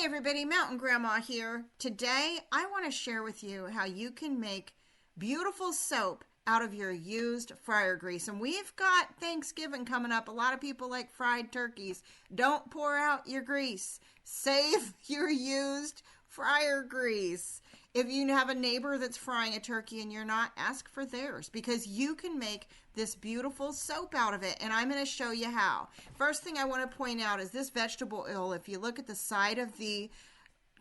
Hey everybody, Mtn Grandma here. Today I want to share with you how you can make beautiful soap out of your used fryer grease. And we've got Thanksgiving coming up. A lot of people like fried turkeys. Don't pour out your grease. Save your used fryer grease. If you have a neighbor that's frying a turkey and you're not, ask for theirs, because you can make this beautiful soap out of it, and I'm going to show you how. First thing I want to point out is this vegetable oil. If you look at the side of the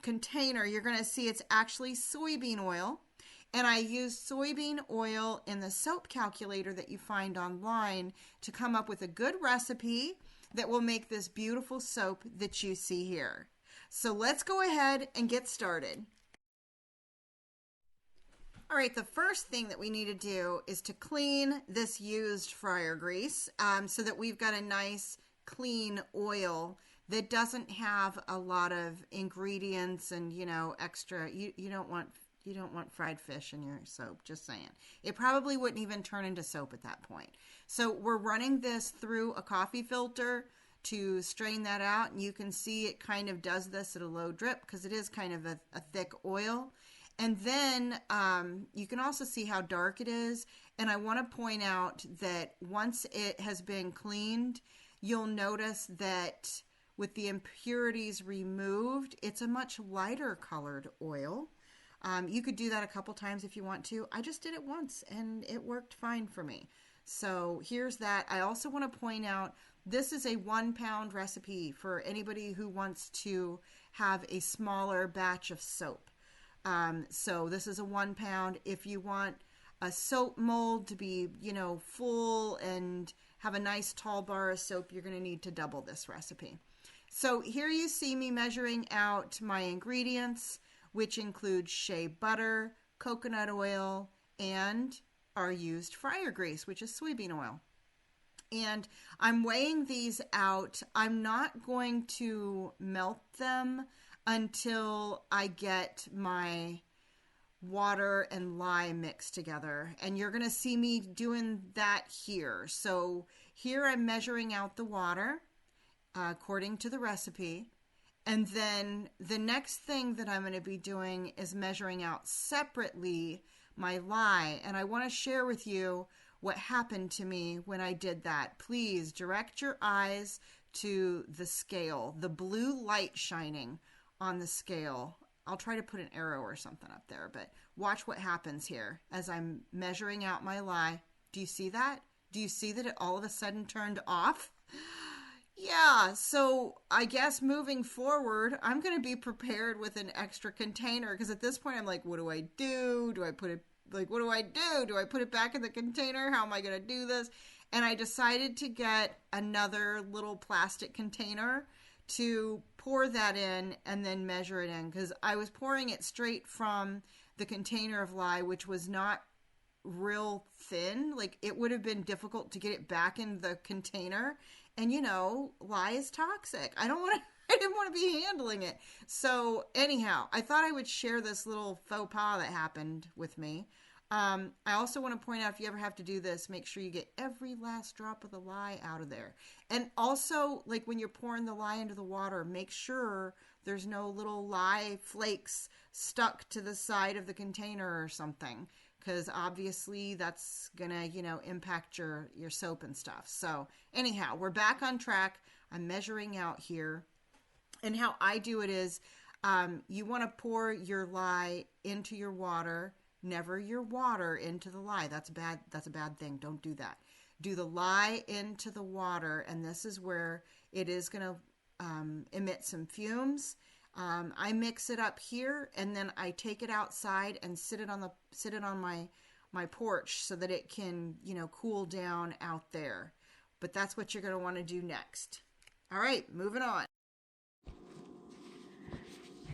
container, you're going to see it's actually soybean oil, and I used soybean oil in the soap calculator that you find online to come up with a good recipe that will make this beautiful soap that you see here. So let's go ahead and get started. All right, the first thing that we need to do is to clean this used fryer grease so that we've got a nice clean oil that doesn't have a lot of ingredients and, you know, extra. You don't want fried fish in your soap, just saying. It probably wouldn't even turn into soap at that point. So we're running this through a coffee filter to strain that out, and you can see it kind of does this at a low drip because it is kind of a thick oil. And then you can also see how dark it is. And I want to point out that once it has been cleaned, you'll notice that with the impurities removed, it's a much lighter colored oil. You could do that a couple times if you want to. I just did it once and it worked fine for me. So here's that. I also want to point out this is a 1 pound recipe for anybody who wants to have a smaller batch of soap. So this is a 1 pound. If you want a soap mold to be, you know, full and have a nice tall bar of soap, you're going to need to double this recipe. So here you see me measuring out my ingredients, which include shea butter, coconut oil, and our used fryer grease, which is soybean oil. And I'm weighing these out. I'm not going to melt them until I get my water and lye mixed together. And you're going to see me doing that here. So here I'm measuring out the water according to the recipe. And then the next thing that I'm going to be doing is measuring out separately my lye. And I want to share with you what happened to me when I did that. Please direct your eyes to the scale, the blue light shining on the scale. I'll try to put an arrow or something up there, but watch what happens here as I'm measuring out my lye. Do you see that? Do you see that it all of a sudden turned off? Yeah, so I guess moving forward, I'm going to be prepared with an extra container, because at this point I'm like, what do I do? Do I put it, like, what do I do? Do I put it back in the container? How am I going to do this? And I decided to get another little plastic container to pour that in and then measure it in, because I was pouring it straight from the container of lye, which was not real thin. Like, it would have been difficult to get it back in the container, and you know, lye is toxic. I didn't want to be handling it. So anyhow, I thought I would share this little faux pas that happened with me. I also want to point out, if you ever have to do this, make sure you get every last drop of the lye out of there. And also, like, when you're pouring the lye into the water, make sure there's no little lye flakes stuck to the side of the container or something, because obviously that's gonna, you know, impact your soap and stuff. So anyhow, we're back on track. I'm measuring out here, and how I do it is, you want to pour your lye into your water. Never your water into the lye. That's a bad thing. Don't do that. Do the lye into the water, and this is where it is going to emit some fumes. I mix it up here, and then I take it outside and sit it on my porch so that it can, you know, cool down out there. But that's what you're going to want to do next. All right, moving on.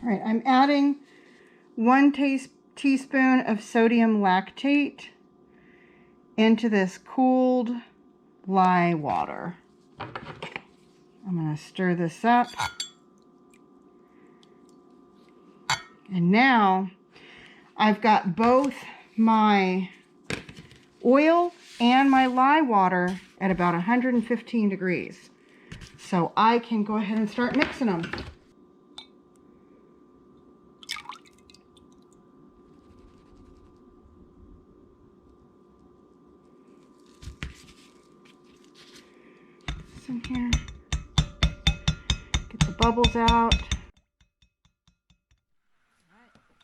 All right, I'm adding 1 teaspoon of sodium lactate into this cooled lye water. I'm going to stir this up. And now I've got both my oil and my lye water at about 115 degrees. So I can go ahead and start mixing them. bubbles out.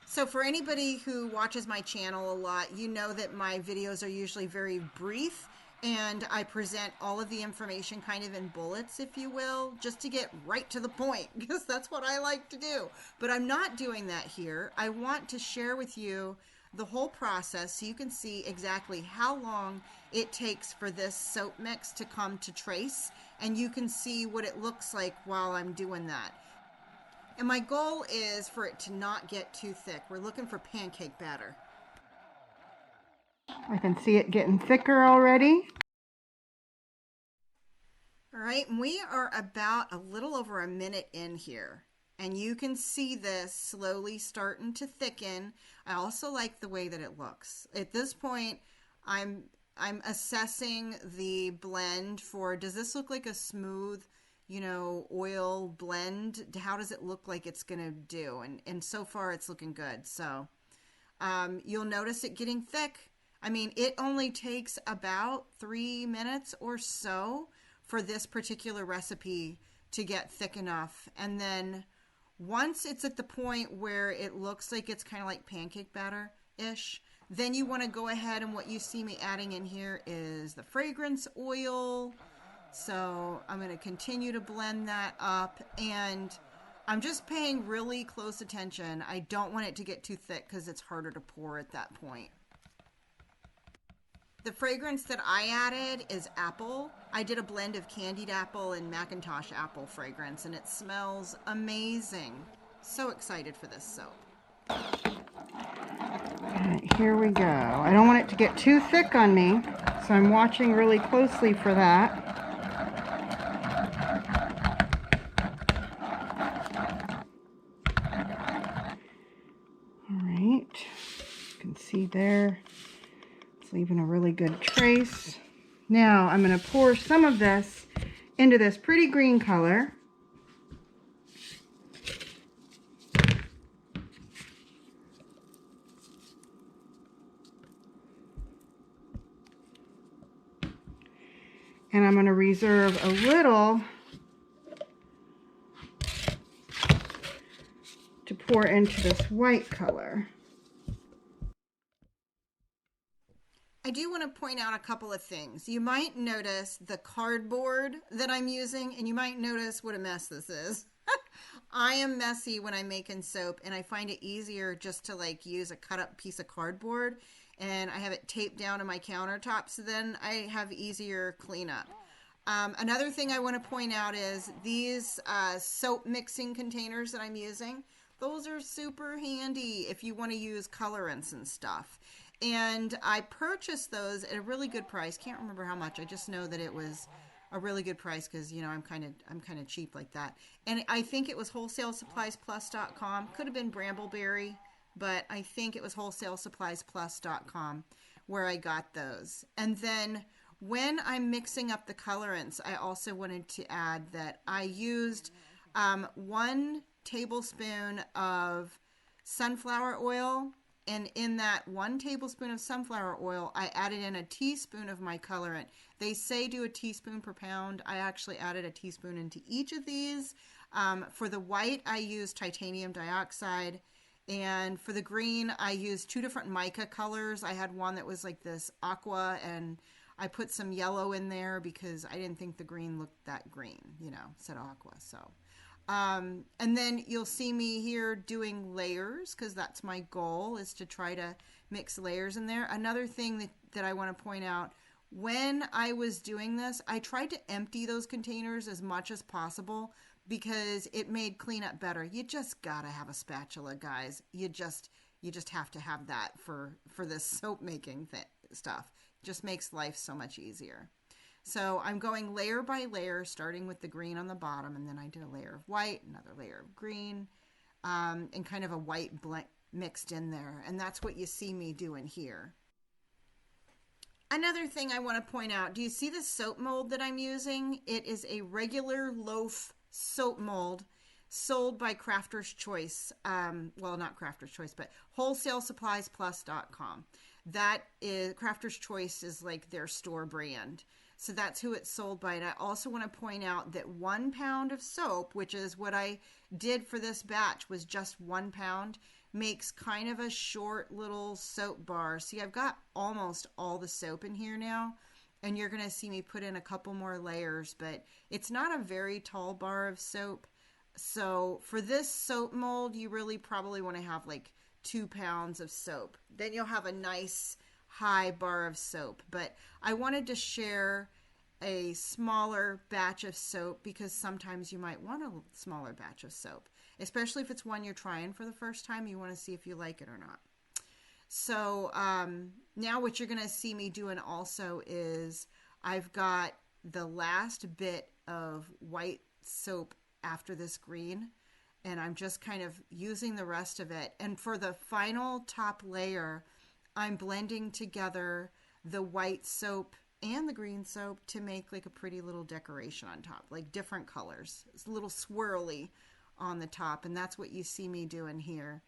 So for anybody who watches my channel a lot, you know that my videos are usually very brief, and I present all of the information kind of in bullets, if you will, just to get right to the point, because that's what I like to do. But I'm not doing that here. I want to share with you the whole process so you can see exactly how long it takes for this soap mix to come to trace, and you can see what it looks like while I'm doing that. And my goal is for it to not get too thick. We're looking for pancake batter. I can see it getting thicker already. All right, and we are about a little over a minute in here. And you can see this slowly starting to thicken. I also like the way that it looks. At this point, I'm assessing the blend for, does this look like a smooth, oil blend? How does it look like it's going to do? And so far it's looking good. So you'll notice it getting thick. I mean, it only takes about 3 minutes or so for this particular recipe to get thick enough. And then once it's at the point where it looks like it's kind of like pancake batter-ish, then you want to go ahead, and what you see me adding in here is the fragrance oil. So I'm going to continue to blend that up, and I'm just paying really close attention. I don't want it to get too thick because it's harder to pour at that point. The fragrance that I added is apple. I did a blend of candied apple and Macintosh apple fragrance, and it smells amazing. So excited for this soap. All right, here we go. I don't want it to get too thick on me, so I'm watching really closely for that. All right, you can see there, it's leaving a really good trace. Now I'm going to pour some of this into this pretty green color. And I'm going to reserve a little to pour into this white color. I do want to point out a couple of things. You might notice the cardboard that I'm using, and you might notice what a mess this is. I am messy when I'm making soap, and I find it easier just to use a cut up piece of cardboard, and I have it taped down to my countertop, so then I have easier cleanup. Another thing I want to point out is these soap mixing containers that I'm using. Those are super handy if you want to use colorants and stuff. And I purchased those at a really good price. Can't remember how much. I just know that it was a really good price because I'm kind of cheap like that. And I think it was wholesalesupplisplus.com. Could have been Brambleberry, but I think it was wholesalesupplisplus.com where I got those. And then when I'm mixing up the colorants, I also wanted to add that I used 1 tablespoon of sunflower oil. And in that 1 tablespoon of sunflower oil, I added in a teaspoon of my colorant. They say do a teaspoon per pound. I actually added a teaspoon into each of these. For the white, I used titanium dioxide. And for the green, I used 2 different mica colors. I had one that was like this aqua, and I put some yellow in there because I didn't think the green looked that green, said aqua. So. And then you'll see me here doing layers because that's my goal, is to try to mix layers in there. Another thing that I want to point out, when I was doing this, I tried to empty those containers as much as possible because it made cleanup better. You just gotta have a spatula, guys. You just have to have that for this soap making stuff. It just makes life so much easier. So I'm going layer by layer, starting with the green on the bottom, and then I did a layer of white, another layer of green, and kind of a white blend mixed in there. And that's what you see me doing here. Another thing I want to point out, do you see the soap mold that I'm using? It is a regular loaf soap mold sold by Crafter's Choice. Well, not Crafter's Choice, but wholesalesupplisplus.com. That is, Crafter's Choice is like their store brand. So that's who it's sold by. And I also want to point out that 1 pound of soap, which is what I did for this batch, was just 1 pound, makes kind of a short little soap bar. See, I've got almost all the soap in here now, and you're going to see me put in a couple more layers, but it's not a very tall bar of soap. So for this soap mold, you really probably want to have like 2 pounds of soap. Then you'll have a nice high bar of soap. But I wanted to share a smaller batch of soap because sometimes you might want a smaller batch of soap, especially if it's one you're trying for the first time. You want to see if you like it or not. So now what you're going to see me doing also is I've got the last bit of white soap after this green, and I'm just kind of using the rest of it. And for the final top layer, I'm blending together the white soap and the green soap to make like a pretty little decoration on top, like different colors. It's a little swirly on the top, and that's what you see me doing here.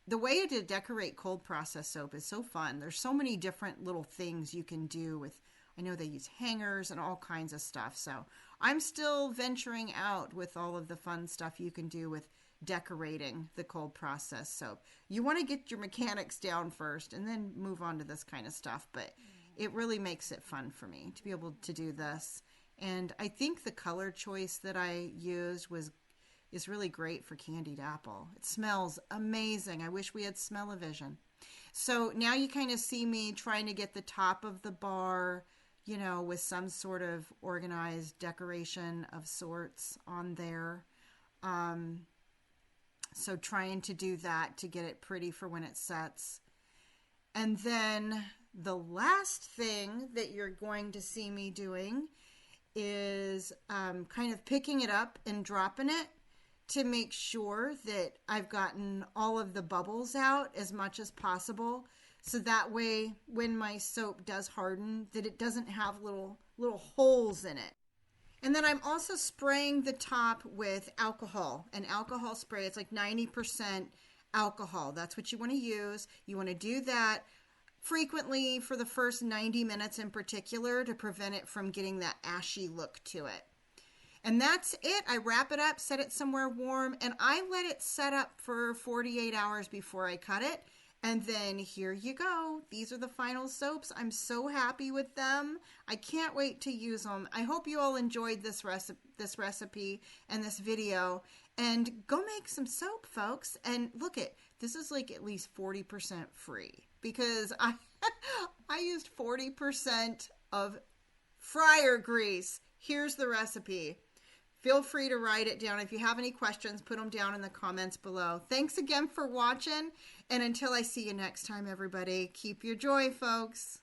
The way to decorate cold process soap is so fun. There's so many different little things you can do with, I know they use hangers and all kinds of stuff. So I'm still venturing out with all of the fun stuff you can do with decorating the cold process soap. You want to get your mechanics down first and then move on to this kind of stuff, but it really makes it fun for me to be able to do this. And I think the color choice that I used is really great for candied apple. It smells amazing. I wish we had smell-o-vision. So now you kind of see me trying to get the top of the bar, you know, with some sort of organized decoration of sorts on there. So trying to do that to get it pretty for when it sets. And then the last thing that you're going to see me doing is kind of picking it up and dropping it to make sure that I've gotten all of the bubbles out as much as possible. So that way, when my soap does harden, that it doesn't have little holes in it. And then I'm also spraying the top with alcohol, an alcohol spray. It's like 90% alcohol. That's what you want to use. You want to do that frequently for the first 90 minutes in particular to prevent it from getting that ashy look to it. And that's it. I wrap it up, set it somewhere warm, and I let it set up for 48 hours before I cut it. And then here you go. These are the final soaps. I'm so happy with them. I can't wait to use them. I hope you all enjoyed this recipe and this video. And go make some soap, folks. And look this is like at least 40% free because I used 40% of fryer grease. Here's the recipe. Feel free to write it down. If you have any questions, put them down in the comments below. Thanks again for watching. And until I see you next time, everybody, keep your joy, folks.